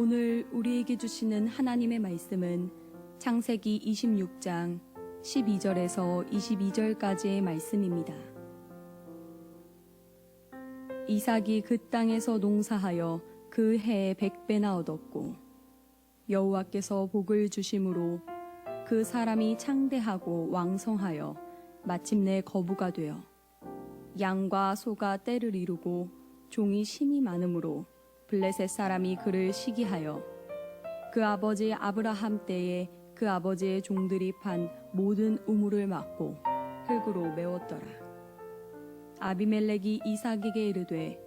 오늘 우리에게 주시는 하나님의 말씀은 창세기 26장 12절에서 22절까지의 말씀입니다. 이삭이 그 땅에서 농사하여 그 해에 100배나 얻었고 여호와께서 복을 주심으로 그 사람이 창대하고 왕성하여 마침내 거부가 되어 양과 소가 떼를 이루고 종이 심이 많으므로 블레셋 사람이 그를 시기하여 그 아버지 아브라함 때에 그 아버지의 종들이 판 모든 우물을 막고 흙으로 메웠더라. 아비멜렉이 이삭에게 이르되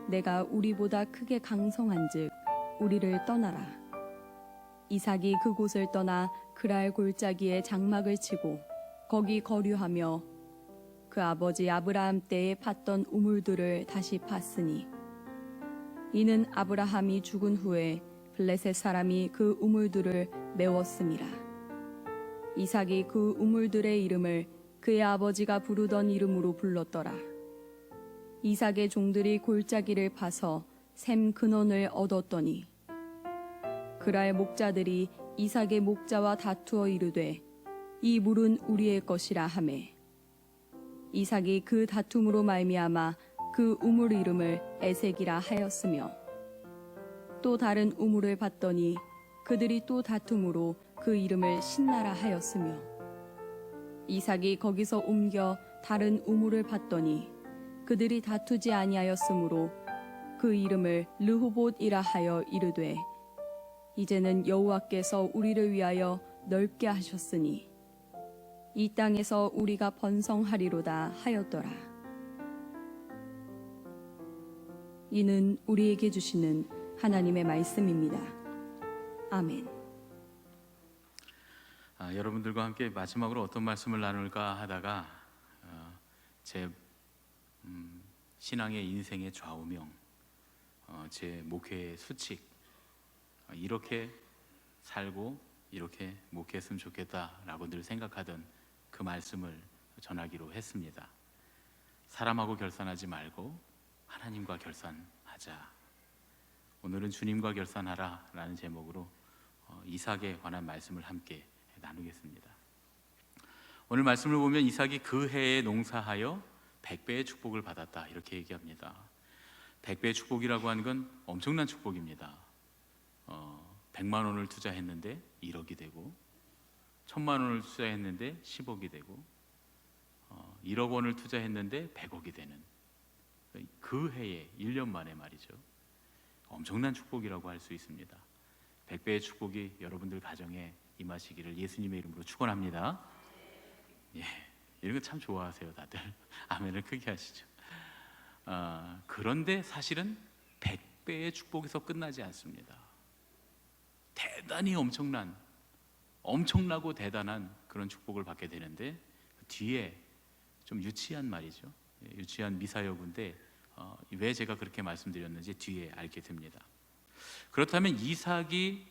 내가 우리보다 크게 강성한즉 우리를 떠나라. 이삭이 그곳을 떠나 그랄 골짜기에 장막을 치고 거기 거류하며 그 아버지 아브라함 때에 팠던 우물들을 다시 팠으니 이는 아브라함이 죽은 후에 블레셋 사람이 그 우물들을 메웠음이라. 이삭이 그 우물들의 이름을 그의 아버지가 부르던 이름으로 불렀더라. 이삭의 종들이 골짜기를 파서 샘 근원을 얻었더니 그랄 목자들이 이삭의 목자와 다투어 이르되 이 물은 우리의 것이라 하매 이삭이 그 다툼으로 말미암아 그 우물 이름을 에색이라 하였으며 또 다른 우물을 봤더니 그들이 또 다툼으로 그 이름을 신나라 하였으며 이삭이 거기서 옮겨 다른 우물을 봤더니 그들이 다투지 아니하였으므로 그 이름을 르호봇이라 하여 이르되 이제는 여호와께서 우리를 위하여 넓게 하셨으니 이 땅에서 우리가 번성하리로다 하였더라. 이는 우리에게 주시는 하나님의 말씀입니다. 아멘. 여러분들과 함께 마지막으로 어떤 말씀을 나눌까 하다가 제 신앙의 인생의 좌우명, 제 목회의 수칙, 이렇게 살고 이렇게 목회했으면 좋겠다라고 늘 생각하던 그 말씀을 전하기로 했습니다. 사람하고 결산하지 말고 하나님과 결산하자. 오늘은 주님과 결산하라 라는 제목으로 이삭에 관한 말씀을 함께 나누겠습니다. 오늘 말씀을 보면 이삭이 그 해에 농사하여 100배의 축복을 받았다 이렇게 얘기합니다. 100배의 축복이라고 하는 건 엄청난 축복입니다. 100만 원을 투자했는데 1억이 되고 1000만 원을 투자했는데 10억이 되고 1억 원을 투자했는데 100억이 되는 그 해에 1년 만에 말이죠. 엄청난 축복이라고 할 수 있습니다. 100배의 축복이 여러분들 가정에 임하시기를 예수님의 이름으로 축원합니다. 예, 이런 거 참 좋아하세요 다들. 아멘을 크게 하시죠. 그런데 사실은 100배의 축복에서 끝나지 않습니다. 대단히 엄청나고 대단한 그런 축복을 받게 되는데 그 뒤에 좀 유치한 말이죠. 유치한 미사여구인데 왜 제가 그렇게 말씀드렸는지 뒤에 알게 됩니다. 그렇다면 이삭이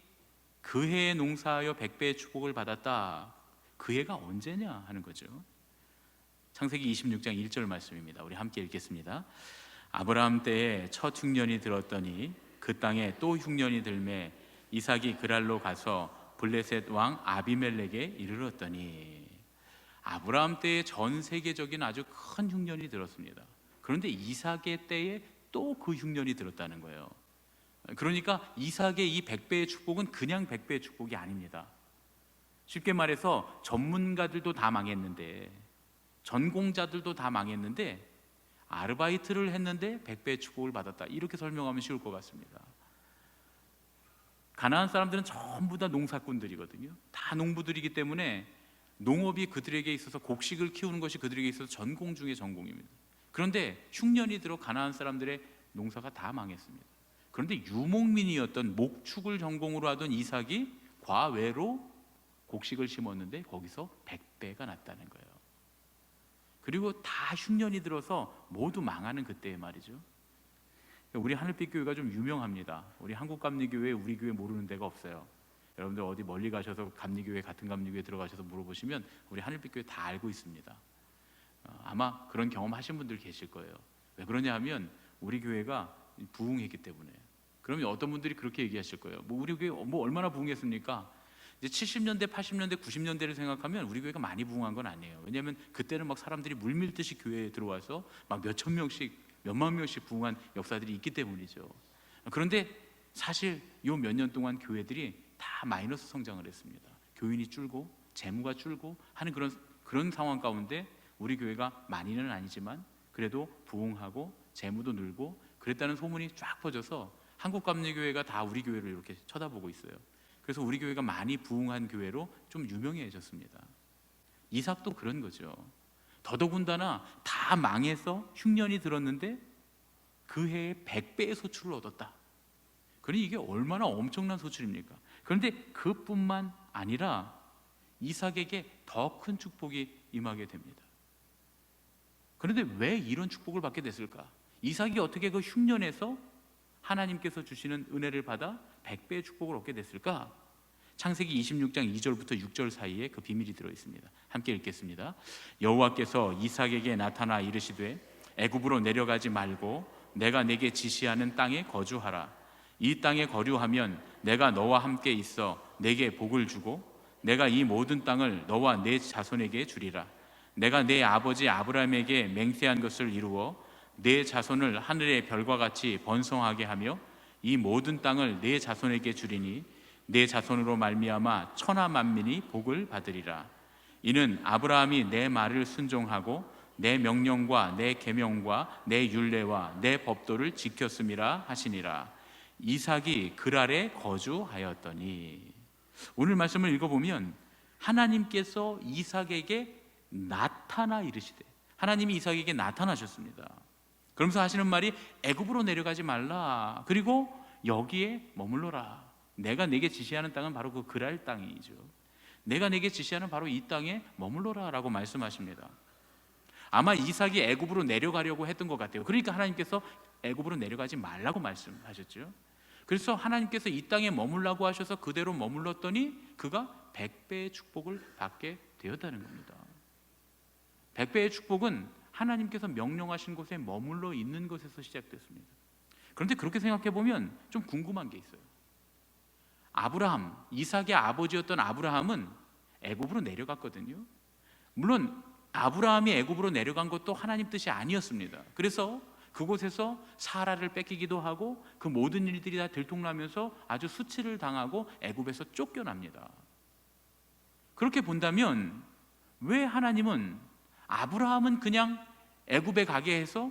그 해에 농사하여 100배의 축복을 받았다. 그 해가 언제냐 하는 거죠. 창세기 26장 1절 말씀입니다. 우리 함께 읽겠습니다. 아브라함 때에 첫 흉년이 들었더니 그 땅에 또 흉년이 들매 이삭이 그랄로 가서 블레셋 왕 아비멜렉에 이르렀더니 아브라함 때에 전 세계적인 아주 큰 흉년이 들었습니다. 그런데 이삭의 때에 또 그 흉년이 들었다는 거예요. 그러니까 이삭의 이 100배의 축복은 그냥 100배의 축복이 아닙니다. 쉽게 말해서 전문가들도 다 망했는데 전공자들도 다 망했는데 아르바이트를 했는데 100배의 축복을 받았다. 이렇게 설명하면 쉬울 것 같습니다. 가나안 사람들은 전부 다 농사꾼들이거든요. 다 농부들이기 때문에 농업이 그들에게 있어서 곡식을 키우는 것이 그들에게 있어서 전공 중의 전공입니다. 그런데 흉년이 들어 가나안 사람들의 농사가 다 망했습니다. 그런데 유목민이었던 목축을 전공으로 하던 이삭이 과외로 곡식을 심었는데 거기서 100배가 났다는 거예요. 그리고 다 흉년이 들어서 모두 망하는 그때의 말이죠. 우리 하늘빛 교회가 좀 유명합니다. 우리 한국감리교회 우리 교회 모르는 데가 없어요. 여러분들 어디 멀리 가셔서 감리교회 같은 감리교회 들어가셔서 물어보시면 우리 하늘빛 교회 다 알고 있습니다. 아마 그런 경험 하신 분들 계실 거예요. 왜 그러냐 하면 우리 교회가 부흥했기 때문에 그러면 어떤 분들이 그렇게 얘기하실 거예요. 뭐 우리 교회 뭐 얼마나 부흥했습니까? 이제 70년대, 80년대, 90년대를 생각하면 우리 교회가 많이 부흥한 건 아니에요. 왜냐하면 그때는 막 사람들이 물밀듯이 교회에 들어와서 막 몇천 명씩, 몇만 명씩 부흥한 역사들이 있기 때문이죠. 그런데 사실 요 몇 년 동안 교회들이 다 마이너스 성장을 했습니다. 교인이 줄고 재무가 줄고 하는 그런 상황 가운데 우리 교회가 많이는 아니지만 그래도 부흥하고 재무도 늘고 그랬다는 소문이 쫙 퍼져서 한국감리교회가 다 우리 교회를 이렇게 쳐다보고 있어요. 그래서 우리 교회가 많이 부흥한 교회로 좀 유명해졌습니다. 이삭도 그런 거죠. 더더군다나 다 망해서 흉년이 들었는데 그 해에 100배의 소출을 얻었다. 그러니 이게 얼마나 엄청난 소출입니까? 그런데 그뿐만 아니라 이삭에게 더 큰 축복이 임하게 됩니다. 그런데 왜 이런 축복을 받게 됐을까? 이삭이 어떻게 그 흉년에서 하나님께서 주시는 은혜를 받아 100배의 축복을 얻게 됐을까? 창세기 26장 2절부터 6절 사이에 그 비밀이 들어 있습니다. 함께 읽겠습니다. 여호와께서 이삭에게 나타나 이르시되 애굽으로 내려가지 말고 내가 내게 지시하는 땅에 거주하라. 이 땅에 거류하면 내가 너와 함께 있어 내게 복을 주고 내가 이 모든 땅을 너와 내 자손에게 주리라. 내가 내 아버지 아브라함에게 맹세한 것을 이루어 내 자손을 하늘의 별과 같이 번성하게 하며 이 모든 땅을 내 자손에게 주리니 내 자손으로 말미암아 천하 만민이 복을 받으리라. 이는 아브라함이 내 말을 순종하고 내 명령과 내 계명과 내 율례와 내 법도를 지켰음이라 하시니라. 이삭이 그랄에 거주하였더니. 오늘 말씀을 읽어보면 하나님께서 이삭에게 나타나 이르시되, 하나님이 이삭에게 나타나셨습니다. 그러면서 하시는 말이 애굽으로 내려가지 말라. 그리고 여기에 머물러라. 내가 내게 지시하는 땅은 바로 그 그랄 땅이죠. 내가 내게 지시하는 바로 이 땅에 머물러라 라고 말씀하십니다. 아마 이삭이 애굽으로 내려가려고 했던 것 같아요. 그러니까 하나님께서 애굽으로 내려가지 말라고 말씀하셨죠. 그래서 하나님께서 이 땅에 머물라고 하셔서 그대로 머물렀더니 그가 100배의 축복을 받게 되었다는 겁니다. 100배의 축복은 하나님께서 명령하신 곳에 머물러 있는 것에서 시작됐습니다. 그런데 그렇게 생각해 보면 좀 궁금한 게 있어요. 아브라함, 이삭의 아버지였던 아브라함은 애굽으로 내려갔거든요. 물론 아브라함이 애굽으로 내려간 것도 하나님 뜻이 아니었습니다. 그래서 그곳에서 사라를 뺏기기도 하고 그 모든 일들이 다 들통나면서 아주 수치를 당하고 애굽에서 쫓겨납니다. 그렇게 본다면 왜 하나님은 아브라함은 그냥 애굽에 가게 해서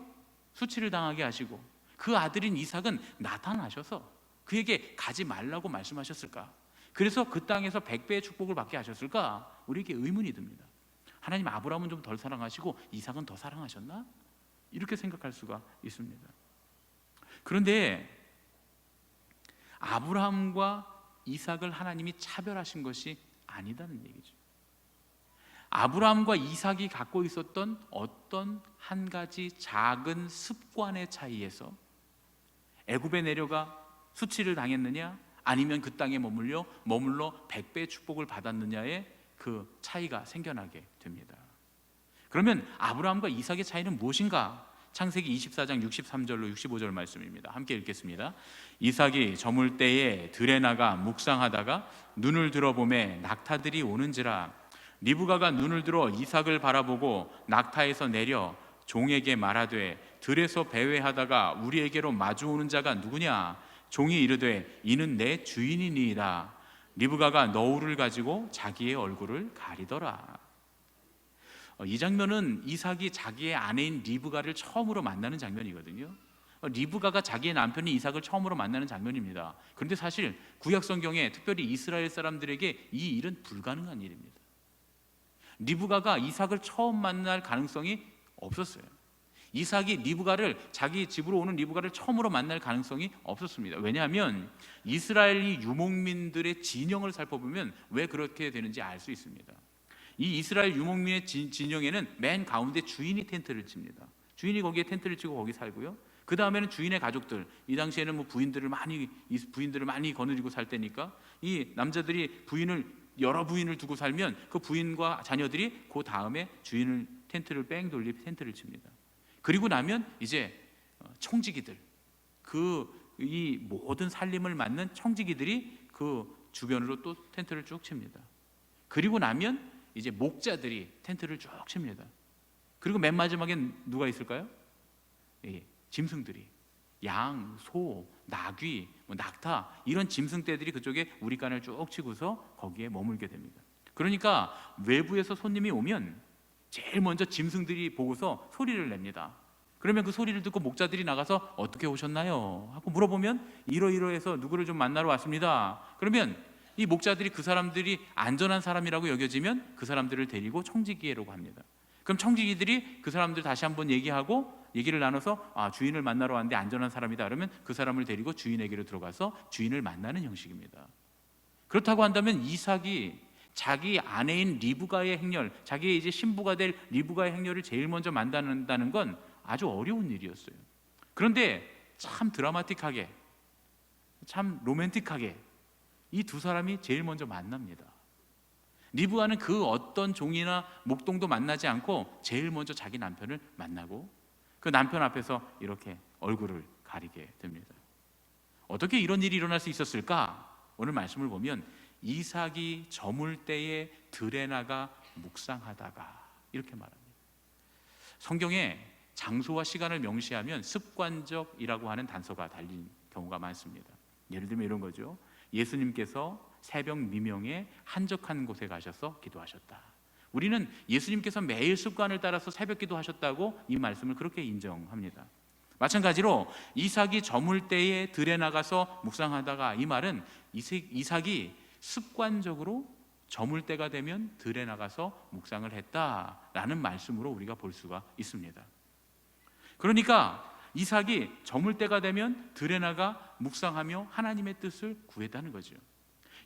수치를 당하게 하시고 그 아들인 이삭은 나타나셔서 그에게 가지 말라고 말씀하셨을까? 그래서 그 땅에서 100배의 축복을 받게 하셨을까? 우리에게 의문이 듭니다. 하나님 아브라함은 좀 덜 사랑하시고 이삭은 더 사랑하셨나? 이렇게 생각할 수가 있습니다. 그런데 아브라함과 이삭을 하나님이 차별하신 것이 아니다는 얘기죠. 아브라함과 이삭이 갖고 있었던 어떤 한 가지 작은 습관의 차이에서 애굽에 내려가 수치를 당했느냐 아니면 그 땅에 머물러 100배의 축복을 받았느냐의 그 차이가 생겨나게 됩니다. 그러면 아브라함과 이삭의 차이는 무엇인가? 창세기 24장 63절로 65절 말씀입니다. 함께 읽겠습니다. 이삭이 저물 때에 들에 나가 묵상하다가 눈을 들어보매 낙타들이 오는지라. 리브가가 눈을 들어 이삭을 바라보고 낙타에서 내려 종에게 말하되 들에서 배회하다가 우리에게로 마주오는 자가 누구냐? 종이 이르되 이는 내 주인이니이다. 리브가가 너울을 가지고 자기의 얼굴을 가리더라. 이 장면은 이삭이 자기의 아내인 리브가를 처음으로 만나는 장면이거든요. 리브가가 자기의 남편인 이삭을 처음으로 만나는 장면입니다. 그런데 사실 구약 성경에 특별히 이스라엘 사람들에게 이 일은 불가능한 일입니다. 리브가가 이삭을 처음 만날 가능성이 없었어요. 이삭이 리브가를 자기 집으로 오는 리브가를 처음으로 만날 가능성이 없었습니다. 왜냐하면 이스라엘이 유목민들의 진영을 살펴보면 왜 그렇게 되는지 알 수 있습니다. 이 이스라엘 유목민의 진영에는 맨 가운데 주인이 텐트를 칩니다. 주인이 거기에 텐트를 치고 거기 살고요. 그 다음에는 주인의 가족들, 이 당시에는 뭐 부인들을 많이 거느리고 살 때니까 이 남자들이 여러 부인을 두고 살면 그 부인과 자녀들이 그 다음에 주인을 텐트를 뺑 돌리 텐트를 칩니다. 그리고 나면 이제 청지기들, 그 이 모든 살림을 맡는 청지기들이 그 주변으로 또 텐트를 쭉 칩니다. 그리고 나면 이제 목자들이 텐트를 쭉 칩니다. 그리고 맨 마지막엔 누가 있을까요? 예, 짐승들이, 양, 소, 나귀, 낙타, 이런 짐승떼들이 그쪽에 우리간을 쭉 치고서 거기에 머물게 됩니다. 그러니까 외부에서 손님이 오면 제일 먼저 짐승들이 보고서 소리를 냅니다. 그러면 그 소리를 듣고 목자들이 나가서 어떻게 오셨나요? 하고 물어보면 이러이러해서 누구를 좀 만나러 왔습니다. 그러면 이 목자들이 그 사람들이 안전한 사람이라고 여겨지면 그 사람들을 데리고 청지기회라고 합니다. 그럼 청지기들이 그 사람들 다시 한번 얘기를 나눠서 주인을 만나러 왔는데 안전한 사람이다 그러면 그 사람을 데리고 주인에게로 들어가서 주인을 만나는 형식입니다. 그렇다고 한다면 이삭이 자기 아내인 리브가의 행렬, 자기의 이제 신부가 될 리브가의 행렬을 제일 먼저 만난다는 건 아주 어려운 일이었어요. 그런데 참 드라마틱하게, 참 로맨틱하게 이 두 사람이 제일 먼저 만납니다. 리브가는 그 어떤 종이나 목동도 만나지 않고 제일 먼저 자기 남편을 만나고 그 남편 앞에서 이렇게 얼굴을 가리게 됩니다. 어떻게 이런 일이 일어날 수 있었을까? 오늘 말씀을 보면 이삭이 저물 때에 들에 나가 묵상하다가 이렇게 말합니다. 성경에 장소와 시간을 명시하면 습관적이라고 하는 단서가 달린 경우가 많습니다. 예를 들면 이런 거죠. 예수님께서 새벽 미명에 한적한 곳에 가셔서 기도하셨다. 우리는 예수님께서 매일 습관을 따라서 새벽 기도하셨다고 이 말씀을 그렇게 인정합니다. 마찬가지로 이삭이 저물 때에 들에 나가서 묵상하다가, 이 말은 이삭이 습관적으로 저물 때가 되면 들에 나가서 묵상을 했다라는 말씀으로 우리가 볼 수가 있습니다. 그러니까 이삭이 저물 때가 되면 들에 나가 묵상하며 하나님의 뜻을 구했다는 거죠.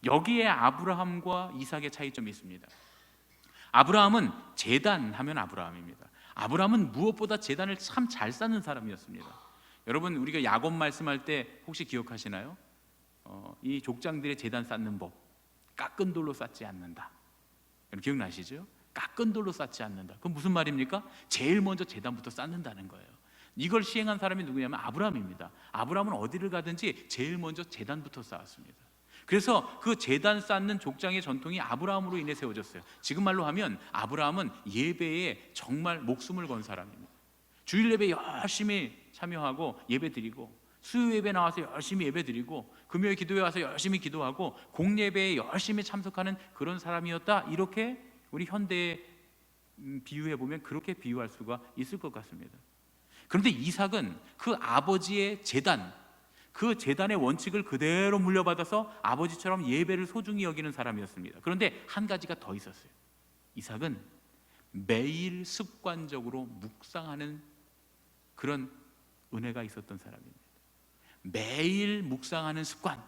여기에 아브라함과 이삭의 차이점이 있습니다. 아브라함은 제단하면 아브라함입니다. 아브라함은 무엇보다 제단을 참 잘 쌓는 사람이었습니다. 여러분, 우리가 야곱 말씀할 때 혹시 기억하시나요? 이 족장들의 제단 쌓는 법, 깎은 돌로 쌓지 않는다. 기억나시죠? 깎은 돌로 쌓지 않는다. 그건 무슨 말입니까? 제일 먼저 제단부터 쌓는다는 거예요. 이걸 시행한 사람이 누구냐면 아브라함입니다. 아브라함은 어디를 가든지 제일 먼저 제단부터 쌓았습니다. 그래서 그 제단 쌓는 족장의 전통이 아브라함으로 인해 세워졌어요. 지금 말로 하면 아브라함은 예배에 정말 목숨을 건 사람입니다. 주일 예배 열심히 참여하고 예배 드리고, 수요 예배 나와서 열심히 예배 드리고, 금요일 기도회 와서 열심히 기도하고, 공예배에 열심히 참석하는 그런 사람이었다. 이렇게 우리 현대에 비유해 보면 그렇게 비유할 수가 있을 것 같습니다. 그런데 이삭은 그 아버지의 제단, 그 제단의 원칙을 그대로 물려받아서 아버지처럼 예배를 소중히 여기는 사람이었습니다. 그런데 한 가지가 더 있었어요. 이삭은 매일 습관적으로 묵상하는 그런 은혜가 있었던 사람입니다. 매일 묵상하는 습관.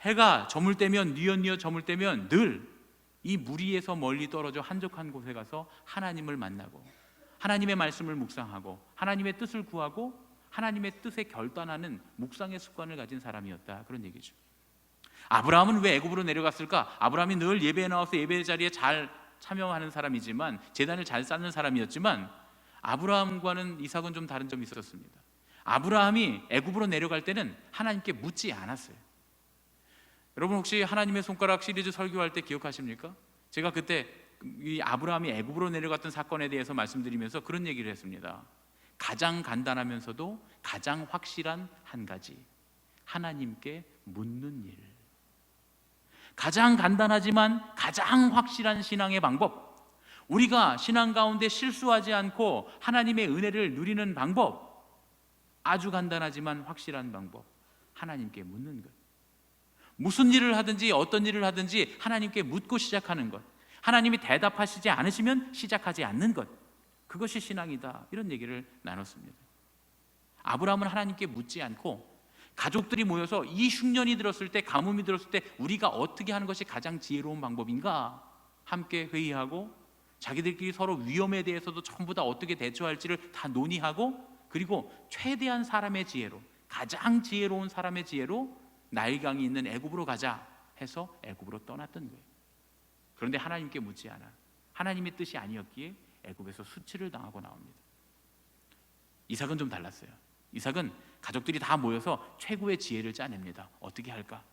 해가 저물 때면, 뉘엿뉘엿 저물 때면 늘 이 무리에서 멀리 떨어져 한적한 곳에 가서 하나님을 만나고 하나님의 말씀을 묵상하고 하나님의 뜻을 구하고 하나님의 뜻에 결단하는 묵상의 습관을 가진 사람이었다, 그런 얘기죠. 아브라함은 왜 애굽으로 내려갔을까? 아브라함이 늘 예배에 나와서 예배 자리에 잘 참여하는 사람이지만, 제단을 잘 쌓는 사람이었지만, 아브라함과는 이삭은 좀 다른 점이 있었습니다. 아브라함이 애굽으로 내려갈 때는 하나님께 묻지 않았어요. 여러분, 혹시 하나님의 손가락 시리즈 설교할 때 기억하십니까? 제가 그때 이 아브라함이 애굽으로 내려갔던 사건에 대해서 말씀드리면서 그런 얘기를 했습니다. 가장 간단하면서도 가장 확실한 한 가지, 하나님께 묻는 일. 가장 간단하지만 가장 확실한 신앙의 방법, 우리가 신앙 가운데 실수하지 않고 하나님의 은혜를 누리는 방법, 아주 간단하지만 확실한 방법, 하나님께 묻는 것. 무슨 일을 하든지 어떤 일을 하든지 하나님께 묻고 시작하는 것, 하나님이 대답하시지 않으시면 시작하지 않는 것, 그것이 신앙이다, 이런 얘기를 나눴습니다. 아브라함은 하나님께 묻지 않고 가족들이 모여서 이 흉년이 들었을 때, 가뭄이 들었을 때 우리가 어떻게 하는 것이 가장 지혜로운 방법인가 함께 회의하고, 자기들끼리 서로 위험에 대해서도 전부 다 어떻게 대처할지를 다 논의하고, 그리고 최대한 사람의 지혜로, 가장 지혜로운 사람의 지혜로 나일강이 있는 애굽으로 가자 해서 애굽으로 떠났던 거예요. 그런데 하나님께 묻지 않아. 하나님의 뜻이 아니었기에 애굽에서 수치를 당하고 나옵니다. 이삭은 좀 달랐어요. 이삭은 가족들이 다 모여서 최고의 지혜를 짜냅니다. 어떻게 할까?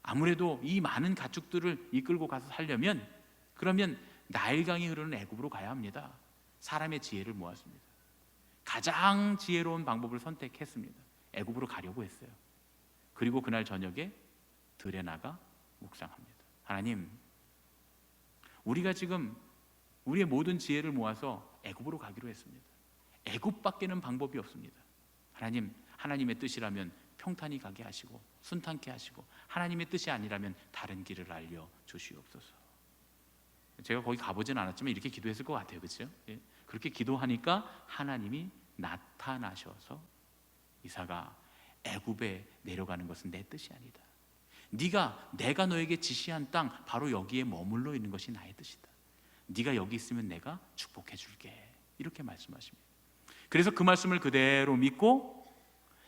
아무래도 이 많은 가축들을 이끌고 가서 살려면 그러면 나일강이 흐르는 애굽으로 가야 합니다. 사람의 지혜를 모았습니다. 가장 지혜로운 방법을 선택했습니다. 애굽으로 가려고 했어요. 그리고 그날 저녁에 들에 나가 묵상합니다. 하나님, 우리가 지금 우리의 모든 지혜를 모아서 애굽으로 가기로 했습니다. 애굽밖에는 방법이 없습니다. 하나님, 하나님의 뜻이라면 평탄히 가게 하시고 순탄케 하시고, 하나님의 뜻이 아니라면 다른 길을 알려 주시옵소서. 제가 거기 가보진 않았지만 이렇게 기도했을 것 같아요. 그렇죠? 예. 그렇게 기도하니까 하나님이 나타나셔서 이사가, 애굽에 내려가는 것은 내 뜻이 아니다. 내가 너에게 지시한 땅 바로 여기에 머물러 있는 것이 나의 뜻이다. 네가 여기 있으면 내가 축복해 줄게. 이렇게 말씀하십니다. 그래서 그 말씀을 그대로 믿고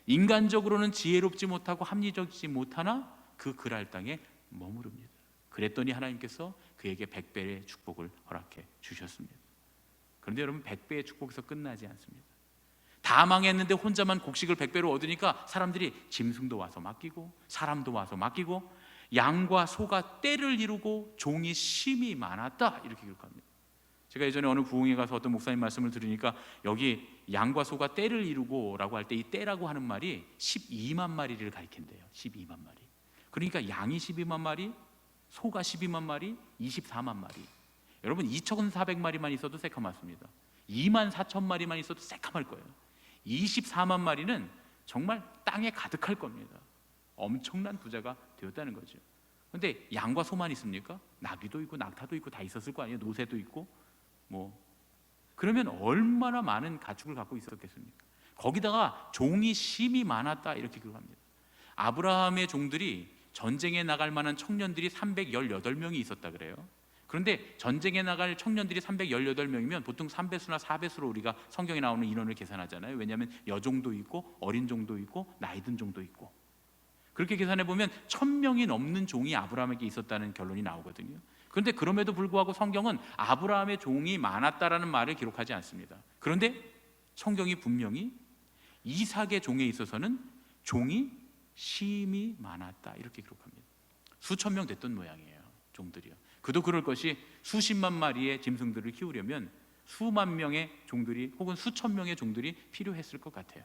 인간적으로는 지혜롭지 못하고 합리적이지 못하나 그 그랄 땅에 머무릅니다. 그랬더니 하나님께서 그에게 100배의 축복을 허락해 주셨습니다. 그런데 여러분, 100배의 축복에서 끝나지 않습니다. 다 망했는데 혼자만 곡식을 100배로 얻으니까 사람들이 짐승도 와서 맡기고 사람도 와서 맡기고 양과 소가 떼를 이루고 종이 심이 많았다, 이렇게 기록합니다. 제가 예전에 어느 부흥에 가서 어떤 목사님 말씀을 들으니까 여기 양과 소가 떼를 이루고 라고 할 때 이 떼라고 하는 말이 12만 마리를 가리킨대요. 12만 마리. 그러니까 양이 12만 마리, 소가 12만 마리, 24만 마리. 여러분, 2,400마리만 있어도 새카맣습니다. 24,000마리만 있어도 새카말 거예요. 24만 마리는 정말 땅에 가득할 겁니다. 엄청난 부자가 되었다는 거죠. 그런데 양과 소만 있습니까? 나귀도 있고 낙타도 있고 다 있었을 거 아니에요. 노새도 있고 그러면 얼마나 많은 가축을 갖고 있었겠습니까? 거기다가 종이 심이 많았다, 이렇게 기록합니다. 아브라함의 종들이 전쟁에 나갈 만한 청년들이 318명이 있었다 그래요. 그런데 전쟁에 나갈 청년들이 318명이면 보통 3배수나 4배수로 우리가 성경에 나오는 인원을 계산하잖아요. 왜냐하면 여종도 있고 어린 종도 있고 나이 든 종도 있고. 그렇게 계산해 보면 1,000명이 넘는 종이 아브라함에게 있었다는 결론이 나오거든요. 그런데 그럼에도 불구하고 성경은 아브라함의 종이 많았다라는 말을 기록하지 않습니다. 그런데 성경이 분명히 이삭의 종에 있어서는 종이 심이 많았다, 이렇게 기록합니다. 수천 명 됐던 모양이에요, 종들이요. 그도 그럴 것이 수십만 마리의 짐승들을 키우려면 수만 명의 종들이 혹은 수천 명의 종들이 필요했을 것 같아요.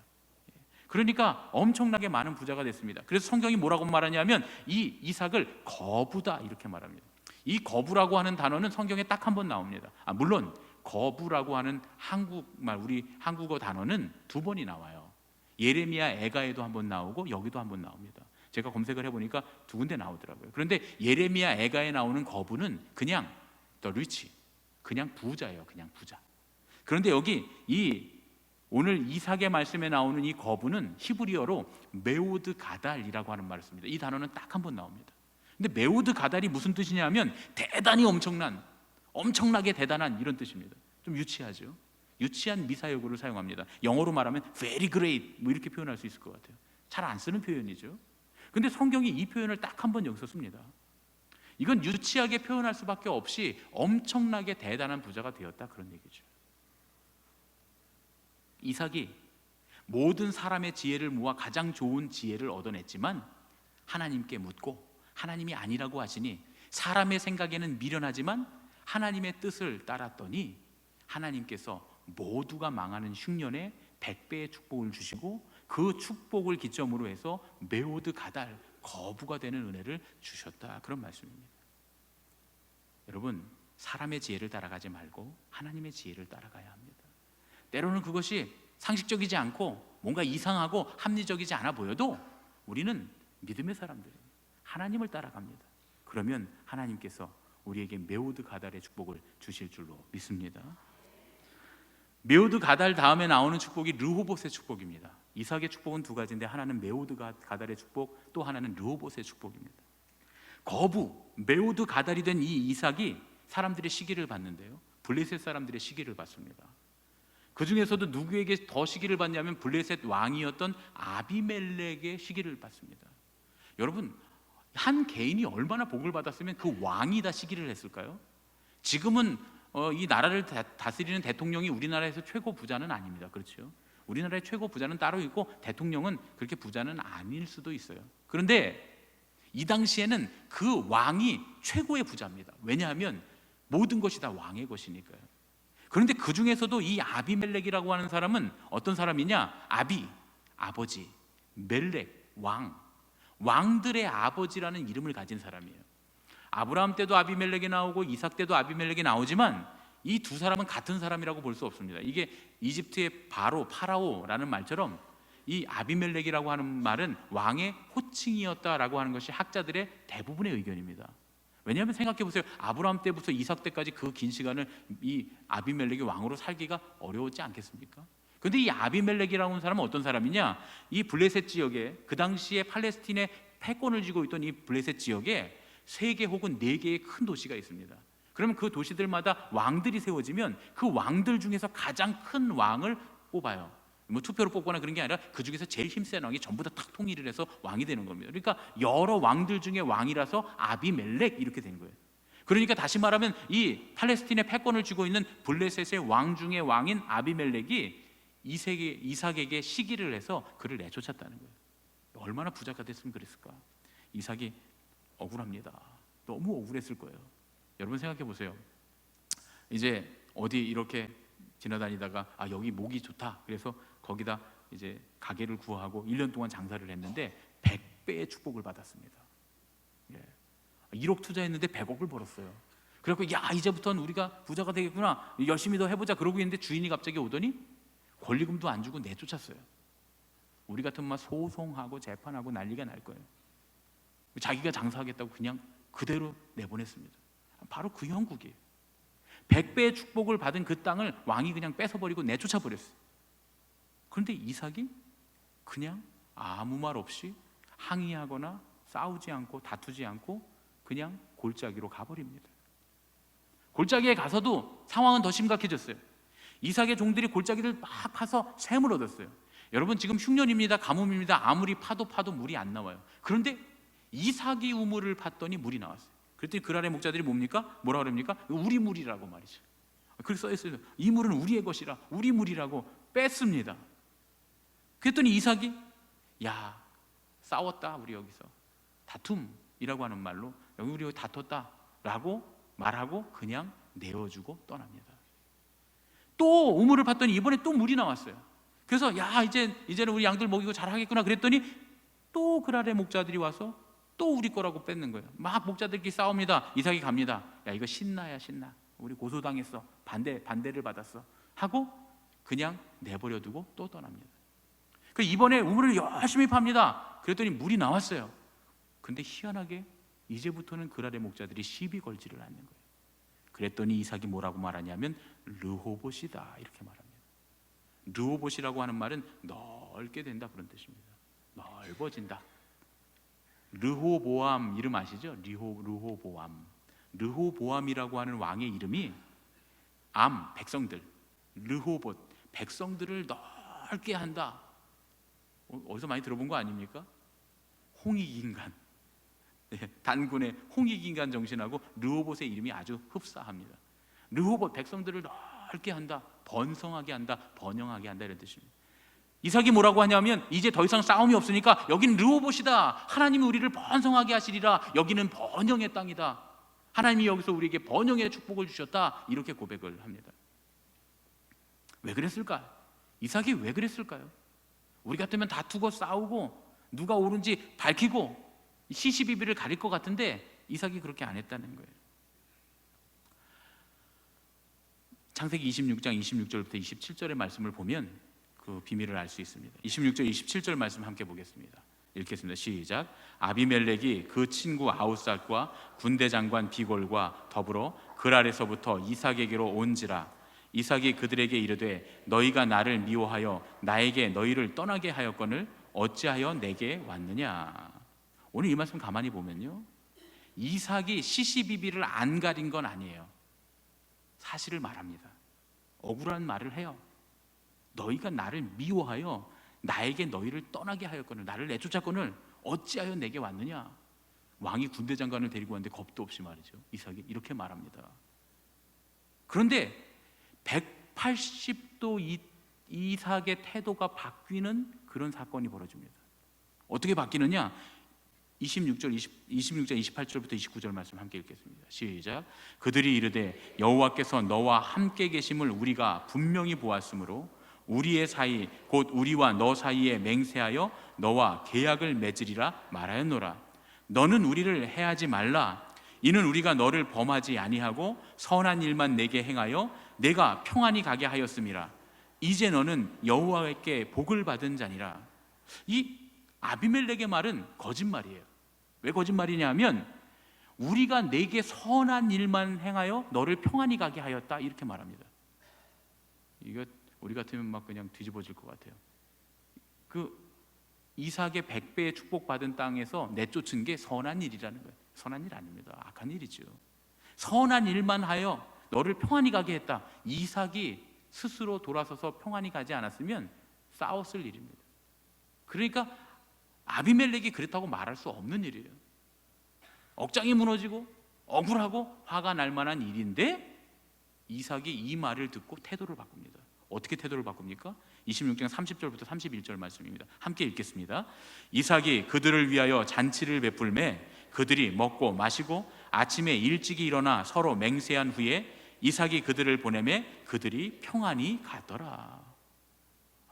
그러니까 엄청나게 많은 부자가 됐습니다. 그래서 성경이 뭐라고 말하냐면 이 이삭을 거부다, 이렇게 말합니다. 이 거부라고 하는 단어는 성경에 딱 한 번 나옵니다. 물론 거부라고 하는 한국말, 우리 한국어 단어는 2번이 나와요. 예레미야 애가에도 한 번 나오고 여기도 한 번 나옵니다. 제가 검색을 해보니까 2군데 나오더라고요. 그런데 예레미야 애가에 나오는 거부는 그냥 the rich, 그냥 부자예요. 그냥 부자. 그런데 여기 오늘 이삭의 말씀에 나오는 이 거부는 히브리어로 메오드 가달이라고 하는 말을 씁니다. 이 단어는 딱 한 번 나옵니다. 근데 메오드 가달이 무슨 뜻이냐면 대단히 엄청나게 대단한, 이런 뜻입니다. 좀 유치하죠. 유치한 미사여구를 사용합니다. 영어로 말하면 very great, 이렇게 표현할 수 있을 것 같아요. 잘 안 쓰는 표현이죠. 근데 성경이 이 표현을 딱 한 번 여기서 씁니다. 이건 유치하게 표현할 수밖에 없이 엄청나게 대단한 부자가 되었다, 그런 얘기죠. 이삭이 모든 사람의 지혜를 모아 가장 좋은 지혜를 얻어냈지만 하나님께 묻고 하나님이 아니라고 하시니 사람의 생각에는 미련하지만 하나님의 뜻을 따랐더니 하나님께서 모두가 망하는 흉년에 100배의 축복을 주시고 그 축복을 기점으로 해서 메오드 가달, 거부가 되는 은혜를 주셨다, 그런 말씀입니다. 여러분, 사람의 지혜를 따라가지 말고 하나님의 지혜를 따라가야 합니다. 때로는 그것이 상식적이지 않고 뭔가 이상하고 합리적이지 않아 보여도 우리는 믿음의 사람들이에요. 하나님을 따라갑니다. 그러면 하나님께서 우리에게 메오드 가달의 축복을 주실 줄로 믿습니다. 메오드 가달 다음에 나오는 축복이 르호봇의 축복입니다. 이삭의 축복은 2가지인데 하나는 메오드 가달의 축복, 또 하나는 르호봇의 축복입니다. 메오드 가달이 된 이 이삭이 사람들의 시기를 받는데요, 블레셋 사람들의 시기를 받습니다. 그 중에서도 누구에게 더 시기를 받냐면 블레셋 왕이었던 아비멜렉의 시기를 받습니다. 여러분, 한 개인이 얼마나 복을 받았으면 그 왕이 다 시기를 했을까요? 지금은 이 나라를 다스리는 대통령이 우리나라에서 최고 부자는 아닙니다. 그렇죠? 우리나라의 최고 부자는 따로 있고 대통령은 그렇게 부자는 아닐 수도 있어요. 그런데 이 당시에는 그 왕이 최고의 부자입니다. 왜냐하면 모든 것이 다 왕의 것이니까요. 그런데 그 중에서도 이 아비멜렉이라고 하는 사람은 어떤 사람이냐? 아비, 아버지, 멜렉, 왕, 왕들의 아버지라는 이름을 가진 사람이에요. 아브라함 때도 아비멜렉이 나오고 이삭 때도 아비멜렉이 나오지만 이 두 사람은 같은 사람이라고 볼 수 없습니다. 이게 이집트의 파라오라는 말처럼 이 아비멜렉이라고 하는 말은 왕의 호칭이었다라고 하는 것이 학자들의 대부분의 의견입니다. 왜냐하면 생각해 보세요. 아브라함 때부터 이삭 때까지 그 긴 시간을 이 아비멜렉이 왕으로 살기가 어려웠지 않겠습니까? 그런데 이 아비멜렉이라고 하는 사람은 어떤 사람이냐? 이 블레셋 지역에, 그 당시에 팔레스틴의 패권을 쥐고 있던 이 블레셋 지역에 3개 혹은 4개의 큰 도시가 있습니다. 그러면 그 도시들마다 왕들이 세워지면 그 왕들 중에서 가장 큰 왕을 뽑아요. 뭐 투표로 뽑거나 그런 게 아니라 그 중에서 제일 힘센 왕이 전부 다 탁 통일을 해서 왕이 되는 겁니다. 그러니까 여러 왕들 중에 왕이라서 아비멜렉 이렇게 된 거예요. 그러니까 다시 말하면 이 팔레스틴의 패권을 쥐고 있는 블레셋의 왕 중의 왕인 아비멜렉이 이삭에게 시기를 해서 그를 내쫓았다는 거예요. 얼마나 부자가 됐으면 그랬을까? 이삭이 억울합니다. 너무 억울했을 거예요. 여러분 생각해 보세요. 이제 어디 이렇게 지나다니다가 여기 목이 좋다. 그래서 거기다 이제 가게를 구하고 1년 동안 장사를 했는데 100배의 축복을 받았습니다. 1억 투자했는데 100억을 벌었어요. 그래갖고 야 이제부터는 우리가 부자가 되겠구나, 열심히 더 해보자 그러고 있는데 주인이 갑자기 오더니 권리금도 안 주고 내쫓았어요. 우리 같으면 막 소송하고 재판하고 난리가 날 거예요. 자기가 장사하겠다고 그냥 그대로 내보냈습니다. 바로 그 형국이에요. 100배의 축복을 받은 그 땅을 왕이 그냥 뺏어버리고 내쫓아버렸어요. 그런데 이삭이 그냥 아무 말 없이 항의하거나 싸우지 않고 다투지 않고 그냥 골짜기로 가버립니다. 골짜기에 가서도 상황은 더 심각해졌어요. 이삭의 종들이 골짜기를 막 파서 샘을 얻었어요. 여러분 지금 흉년입니다. 가뭄입니다. 아무리 파도 물이 안 나와요. 그런데 이삭이 우물을 팠더니 물이 나왔어요. 그랬더니 그랄의 목자들이 뭐라 그럽니까? 우리 물이라고 말이죠. 그렇게 써있어요. 이 물은 우리의 것이라, 우리 물이라고 뺐습니다. 그랬더니 이삭이 야 싸웠다, 우리 여기서 다툼이라고 하는 말로 여기 우리 다퉜다라고 말하고 그냥 내어주고 떠납니다. 또 우물을 팠더니 이번에 또 물이 나왔어요. 그래서 야 이제는 우리 양들 먹이고 잘하겠구나 그랬더니 또 그랄의 목자들이 와서 또 우리 거라고 뺏는 거예요. 막 목자들끼리 싸웁니다. 이삭이 갑니다. 야 이거 신나야 신나, 우리 고소당했어, 반대를 받았어 하고 그냥 내버려 두고 또 떠납니다. 그 이번에 우물을 열심히 팝니다. 그랬더니 물이 나왔어요. 근데 희한하게 이제부터는 그랄의 목자들이 시비 걸지를 않는 거예요. 그랬더니 이삭이 뭐라고 말하냐면 르호봇이다 이렇게 말합니다. 르호봇이라고 하는 말은 넓게 된다 그런 뜻입니다. 넓어진다. 르호보암 이름 아시죠? 르호보암. 르호보암이라고 하는 왕의 이름이 백성들, 르호봇, 백성들을 넓게 한다. 어디서 많이 들어본 거 아닙니까? 홍익인간, 단군의 홍익인간 정신하고 르호봇의 이름이 아주 흡사합니다. 르호봇, 백성들을 넓게 한다, 번성하게 한다, 번영하게 한다 이런 뜻입니다. 이삭이 뭐라고 하냐면 이제 더 이상 싸움이 없으니까 여기는 르호봇이다. 하나님이 우리를 번성하게 하시리라. 여기는 번영의 땅이다. 하나님이 여기서 우리에게 번영의 축복을 주셨다. 이렇게 고백을 합니다. 왜 그랬을까? 이삭이 왜 그랬을까요? 우리 같으면 다투고 싸우고 누가 옳은지 밝히고 시시비비를 가릴 것 같은데 이삭이 그렇게 안 했다는 거예요. 창세기 26장 26절부터 27절의 말씀을 보면 그 비밀을 알 수 있습니다. 26절 27절 말씀 함께 보겠습니다. 읽겠습니다. 시작. 아비멜렉이 그 친구 아우삭과 군대 장관 비골과 더불어 그랄에서부터 이삭에게로 온지라. 이삭이 그들에게 이르되 너희가 나를 미워하여 나에게 너희를 떠나게 하였거늘 어찌하여 내게 왔느냐. 오늘 이 말씀 가만히 보면요, 이삭이 시시비비를 안 가린 건 아니에요. 사실을 말합니다. 억울한 말을 해요. 너희가 나를 미워하여 나에게 너희를 떠나게 하였거늘, 나를 내쫓았거늘 어찌하여 내게 왔느냐. 왕이 군대 장관을 데리고 왔는데 겁도 없이 말이죠, 이삭이 이렇게 말합니다. 그런데 180도 이삭의 태도가 바뀌는 그런 사건이 벌어집니다. 어떻게 바뀌느냐? 26절 28절부터 29절 말씀 함께 읽겠습니다. 시작. 그들이 이르되 여호와께서 너와 함께 계심을 우리가 분명히 보았으므로 우리의 사이 곧 우리와 너 사이에 맹세하여 너와 계약을 맺으리라 말하였노라. 너는 우리를 해하지 말라. 이는 우리가 너를 범하지 아니하고 선한 일만 내게 행하여 내가 평안히 가게 하였음이라. 이제 너는 여호와께 복을 받은 자니라. 이 아비멜렉의 말은 거짓말이에요. 왜 거짓말이냐 하면 우리가 내게 선한 일만 행하여 너를 평안히 가게 하였다 이렇게 말합니다. 이거 우리 같으면 막 그냥 뒤집어질 것 같아요. 그 이삭의 100배의 축복받은 땅에서 내쫓은 게 선한 일이라는 거예요. 선한 일 아닙니다. 악한 일이죠. 선한 일만 하여 너를 평안히 가게 했다. 이삭이 스스로 돌아서서 평안히 가지 않았으면 싸웠을 일입니다. 그러니까 아비멜렉이 그렇다고 말할 수 없는 일이에요. 억장이 무너지고 억울하고 화가 날 만한 일인데 이삭이 이 말을 듣고 태도를 바꿉니다. 어떻게 태도를 바꿉니까? 26장 30절부터 31절 말씀입니다. 함께 읽겠습니다. 이삭이 그들을 위하여 잔치를 베풀매 그들이 먹고 마시고 아침에 일찍이 일어나 서로 맹세한 후에 이삭이 그들을 보내매 그들이 평안히 가더라.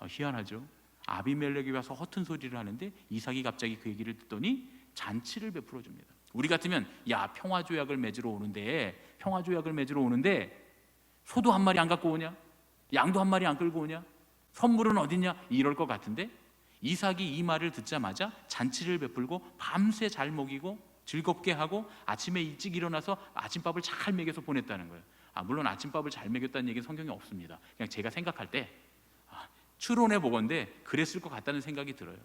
희한하죠? 아비멜렉이 와서 허튼 소리를 하는데 이삭이 갑자기 그 얘기를 듣더니 잔치를 베풀어 줍니다. 우리 같으면 야 평화조약을 맺으러 오는데 소도 한 마리 안 갖고 오냐? 양도 한 마리 안 끌고 오냐? 선물은 어딨냐? 이럴 것 같은데 이삭이 이 말을 듣자마자 잔치를 베풀고 밤새 잘 먹이고 즐겁게 하고 아침에 일찍 일어나서 아침밥을 잘 먹여서 보냈다는 거예요. 물론 아침밥을 잘 먹였다는 얘기는 성경에 없습니다. 그냥 제가 생각할 때 추론해 보건대 그랬을 것 같다는 생각이 들어요.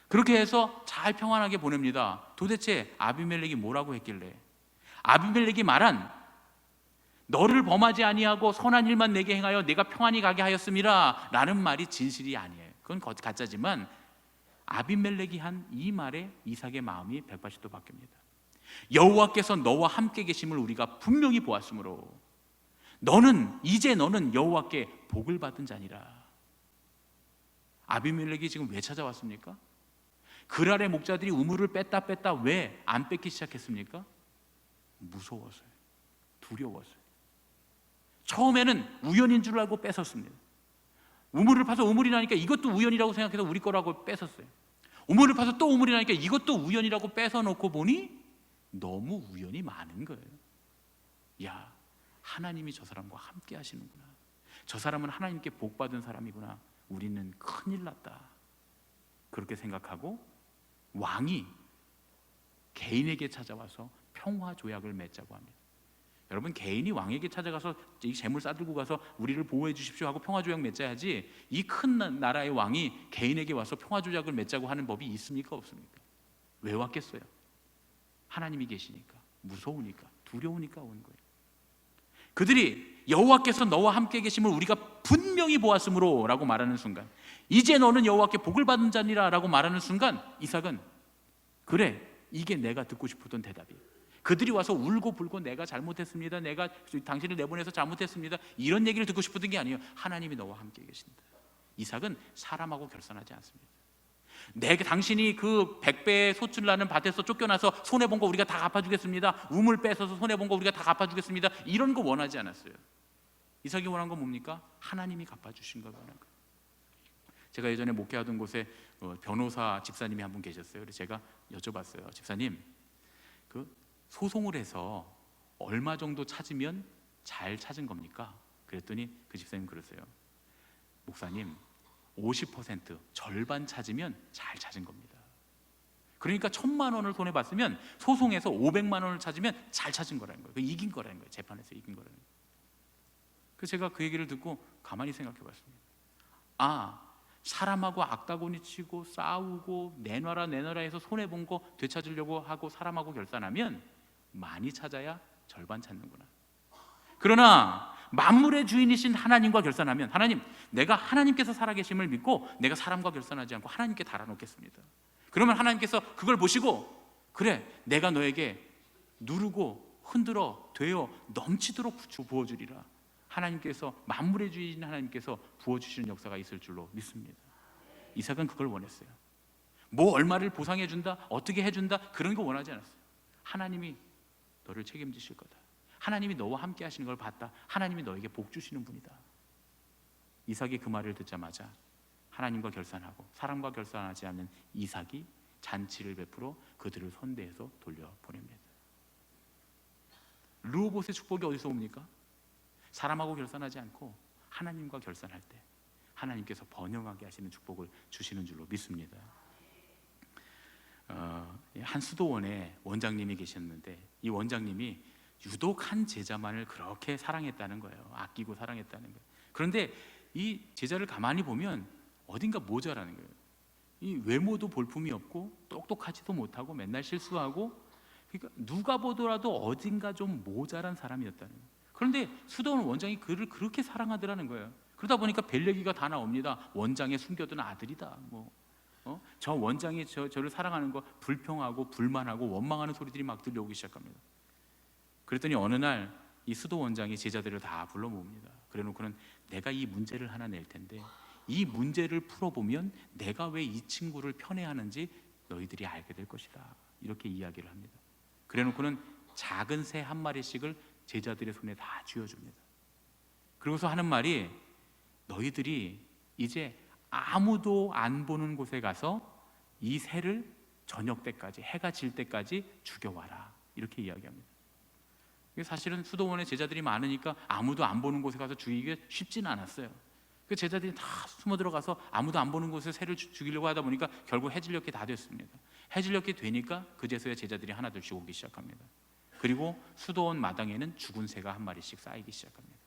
그렇게 해서 잘 평안하게 보냅니다. 도대체 아비멜렉이 뭐라고 했길래? 아비멜렉이 말한 너를 범하지 아니하고 선한 일만 내게 행하여 내가 평안히 가게 하였음이라 라는 말이 진실이 아니에요. 그건 가짜지만 아비멜렉이 한 이 말에 이삭의 마음이 180도 바뀝니다. 여호와께서 너와 함께 계심을 우리가 분명히 보았으므로 이제 너는 여호와께 복을 받은 자니라. 아비멜렉이 지금 왜 찾아왔습니까? 그랄의 목자들이 우물을 뺐다 왜 안 뺏기 시작했습니까? 무서워서요. 두려워서요. 처음에는 우연인 줄 알고 뺏었습니다. 우물을 파서 우물이 나니까 이것도 우연이라고 생각해서 우리 거라고 뺏었어요. 우물을 파서 또 우물이 나니까 이것도 우연이라고 뺏어놓고 보니 너무 우연이 많은 거예요. 야, 하나님이 저 사람과 함께 하시는구나. 저 사람은 하나님께 복받은 사람이구나. 우리는 큰일 났다. 그렇게 생각하고 왕이 개인에게 찾아와서 평화조약을 맺자고 합니다. 여러분, 개인이 왕에게 찾아가서 이 재물 싸들고 가서 우리를 보호해 주십시오 하고 평화조약 맺자야지 이 큰 나라의 왕이 개인에게 와서 평화조약을 맺자고 하는 법이 있습니까? 없습니까? 왜 왔겠어요? 하나님이 계시니까, 무서우니까, 두려우니까 온 거예요. 그들이 여호와께서 너와 함께 계심을 우리가 분명히 보았으므로 라고 말하는 순간, 이제 너는 여호와께 복을 받은 자니라 라고 말하는 순간 이삭은 그래, 이게 내가 듣고 싶었던 대답이에요. 그들이 와서 울고 불고 내가 잘못했습니다, 내가 당신을 내보내서 잘못했습니다, 이런 얘기를 듣고 싶었던 게 아니에요. 하나님이 너와 함께 계신다. 이삭은 사람하고 결산하지 않습니다. 당신이 그 100배의 소출 나는 밭에서 쫓겨나서 손해본 거 우리가 다 갚아주겠습니다, 우물 뺏어서 손해본 거 우리가 다 갚아주겠습니다, 이런 거 원하지 않았어요. 이삭이 원한 건 뭡니까? 하나님이 갚아주신 걸 원한 거예요. 제가 예전에 목회하던 곳에 변호사 집사님이 한 분 계셨어요. 그래서 제가 여쭤봤어요. 집사님, 그 소송을 해서 얼마 정도 찾으면 잘 찾은 겁니까? 그랬더니 그 집사님 그러세요. 목사님, 50% 절반 찾으면 잘 찾은 겁니다. 그러니까 1,000만 원을 손해 봤으면 소송에서 500만 원을 찾으면 잘 찾은 거라는 거예요. 이긴 거라는 거예요. 재판에서 이긴 거라는 거예요. 그래서 제가 그 얘기를 듣고 가만히 생각해 봤습니다. 사람하고 악다구니 치고 싸우고 내놔라 해서 손해 본 거 되찾으려고 하고 사람하고 결산하면 많이 찾아야 절반 찾는구나. 그러나 만물의 주인이신 하나님과 결산하면, 하나님, 내가 하나님께서 살아계심을 믿고 내가 사람과 결산하지 않고 하나님께 달아놓겠습니다. 그러면 하나님께서 그걸 보시고, 그래, 내가 너에게 누르고 흔들어 되어 넘치도록 부어주리라. 하나님께서 만물의 주인 하나님께서 부어주시는 역사가 있을 줄로 믿습니다. 이삭은 그걸 원했어요. 뭐 얼마를 보상해 준다, 어떻게 해준다, 그런 거 원하지 않았어요. 하나님이 너를 책임지실 거다. 하나님이 너와 함께 하시는 걸 봤다. 하나님이 너에게 복 주시는 분이다. 이삭이 그 말을 듣자마자 하나님과 결산하고 사람과 결산하지 않는 이삭이 잔치를 베풀어 그들을 선대해서 돌려보냅니다. 르호봇의 축복이 어디서 옵니까? 사람하고 결산하지 않고 하나님과 결산할 때 하나님께서 번영하게 하시는 축복을 주시는 줄로 믿습니다. 한 수도원에 원장님이 계셨는데 이 원장님이 유독 한 제자만을 그렇게 사랑했다는 거예요. 아끼고 사랑했다는 거예요. 그런데 이 제자를 가만히 보면 어딘가 모자라는 거예요. 이 외모도 볼품이 없고 똑똑하지도 못하고 맨날 실수하고, 그러니까 누가 보더라도 어딘가 좀 모자란 사람이었다는 거예요. 그런데 수도원 원장이 그를 그렇게 사랑하더라는 거예요. 그러다 보니까 별 얘기가 다 나옵니다. 원장의 숨겨둔 아들이다. 저 원장이 저를 사랑하는 거 불평하고 불만하고 원망하는 소리들이 막 들려오기 시작합니다. 그랬더니 어느 날 이 수도 원장이 제자들을 다 불러 모읍니다. 그래놓고는 내가 이 문제를 하나 낼 텐데 이 문제를 풀어보면 내가 왜 이 친구를 편애하는지 너희들이 알게 될 것이다. 이렇게 이야기를 합니다. 그래놓고는 작은 새 한 마리씩을 제자들의 손에 다 쥐어줍니다. 그러고서 하는 말이 너희들이 이제 아무도 안 보는 곳에 가서 이 새를 저녁 때까지, 해가 질 때까지 죽여와라. 이렇게 이야기합니다. 사실은 수도원에 제자들이 많으니까 아무도 안 보는 곳에 가서 죽이기가 쉽지는 않았어요. 그 제자들이 다 숨어 들어가서 아무도 안 보는 곳에 새를 죽이려고 하다 보니까 결국 해질녘이 다 됐습니다. 해질녘이 되니까 그제서야 제자들이 하나둘씩 오기 시작합니다. 그리고 수도원 마당에는 죽은 새가 한 마리씩 쌓이기 시작합니다.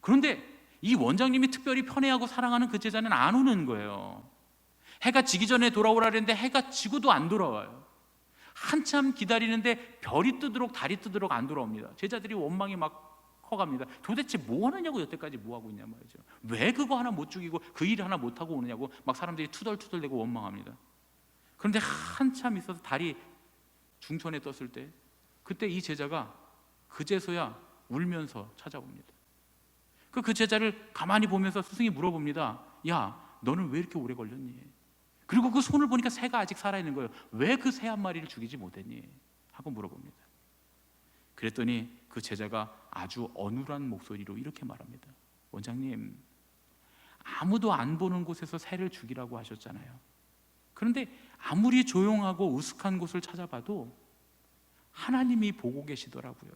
그런데 이 원장님이 특별히 편애하고 사랑하는 그 제자는 안 오는 거예요. 해가 지기 전에 돌아오라 했는데 해가 지고도 안 돌아와요. 한참 기다리는데 별이 뜨도록 달이 뜨도록 안 돌아옵니다. 제자들이 원망이 막 커갑니다. 도대체 뭐 하느냐고, 여태까지 뭐 하고 있냐 말이죠. 왜 그거 하나 못 죽이고 그 일 하나 못 하고 오느냐고 막 사람들이 투덜투덜대고 원망합니다. 그런데 한참 있어서 달이 중천에 떴을 때 그때 이 제자가 그제서야 울면서 찾아옵니다. 그 제자를 가만히 보면서 스승이 물어봅니다. 야, 너는 왜 이렇게 오래 걸렸니? 그리고 그 손을 보니까 새가 아직 살아있는 거예요. 왜 그 새 한 마리를 죽이지 못했니? 하고 물어봅니다. 그랬더니 그 제자가 아주 어눌한 목소리로 이렇게 말합니다. 원장님, 아무도 안 보는 곳에서 새를 죽이라고 하셨잖아요. 그런데 아무리 조용하고 으슥한 곳을 찾아봐도 하나님이 보고 계시더라고요.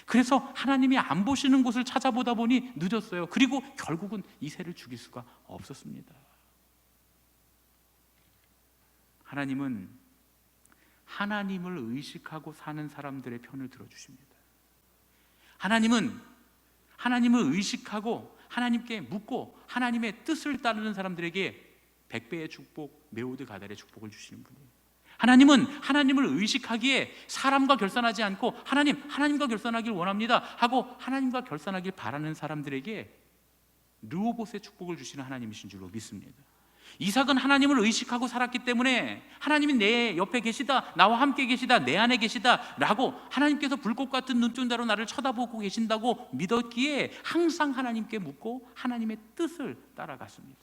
그래서 하나님이 안 보시는 곳을 찾아보다 보니 늦었어요. 그리고 결국은 이 새를 죽일 수가 없었습니다. 하나님은 하나님을 의식하고 사는 사람들의 편을 들어주십니다. 하나님은 하나님을 의식하고 하나님께 묻고 하나님의 뜻을 따르는 사람들에게 100배의 축복, 메오드 가달의 축복을 주시는 분이에요. 하나님은 하나님을 의식하기에 사람과 결산하지 않고 하나님과 결산하길 원합니다 하고 하나님과 결산하길 바라는 사람들에게 르호봇의 축복을 주시는 하나님이신 줄로 믿습니다. 이삭은 하나님을 의식하고 살았기 때문에 하나님이 내 옆에 계시다, 나와 함께 계시다, 내 안에 계시다 라고 하나님께서 불꽃 같은 눈동자로 나를 쳐다보고 계신다고 믿었기에 항상 하나님께 묻고 하나님의 뜻을 따라갔습니다.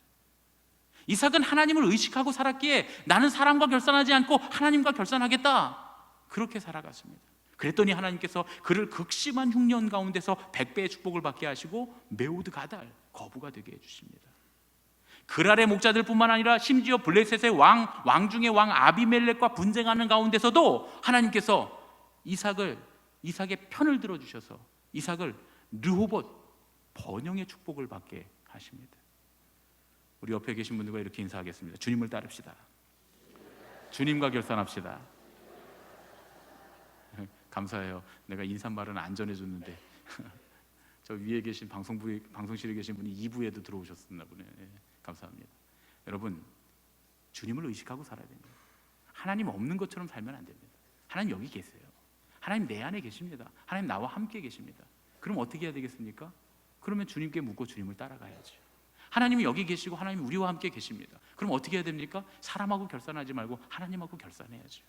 이삭은 하나님을 의식하고 살았기에 나는 사람과 결산하지 않고 하나님과 결산하겠다, 그렇게 살아갔습니다. 그랬더니 하나님께서 그를 극심한 흉년 가운데서 100배의 축복을 받게 하시고 메오드 가달, 거부가 되게 해주십니다. 그랄의 목자들뿐만 아니라 심지어 블레셋의 왕 중의 왕 아비멜렉과 분쟁하는 가운데서도 하나님께서 이삭의 편을 들어주셔서 이삭을 르호봇, 번영의 축복을 받게 하십니다. 우리 옆에 계신 분들과 이렇게 인사하겠습니다. 주님을 따릅시다. 주님과 결산합시다. 감사해요. 내가 인사말은 안 전해줬는데 저 위에 계신 방송실에 계신 분이 2부에도 들어오셨나 보네. 감사합니다. 여러분, 주님을 의식하고 살아야 됩니다. 하나님 없는 것처럼 살면 안 됩니다. 하나님 여기 계세요. 하나님 내 안에 계십니다. 하나님 나와 함께 계십니다. 그럼 어떻게 해야 되겠습니까? 그러면 주님께 묻고 주님을 따라가야죠. 하나님이 여기 계시고 하나님이 우리와 함께 계십니다. 그럼 어떻게 해야 됩니까? 사람하고 결산하지 말고 하나님하고 결산해야죠.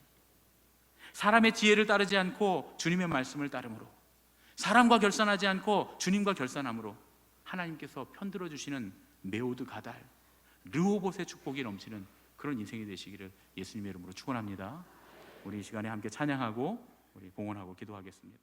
사람의 지혜를 따르지 않고 주님의 말씀을 따름으로, 사람과 결산하지 않고 주님과 결산함으로 하나님께서 편들어 주시는 메오드 가달, 르호봇의 축복이 넘치는 그런 인생이 되시기를 예수님의 이름으로 축원합니다. 우리 이 시간에 함께 찬양하고 우리 봉헌하고 기도하겠습니다.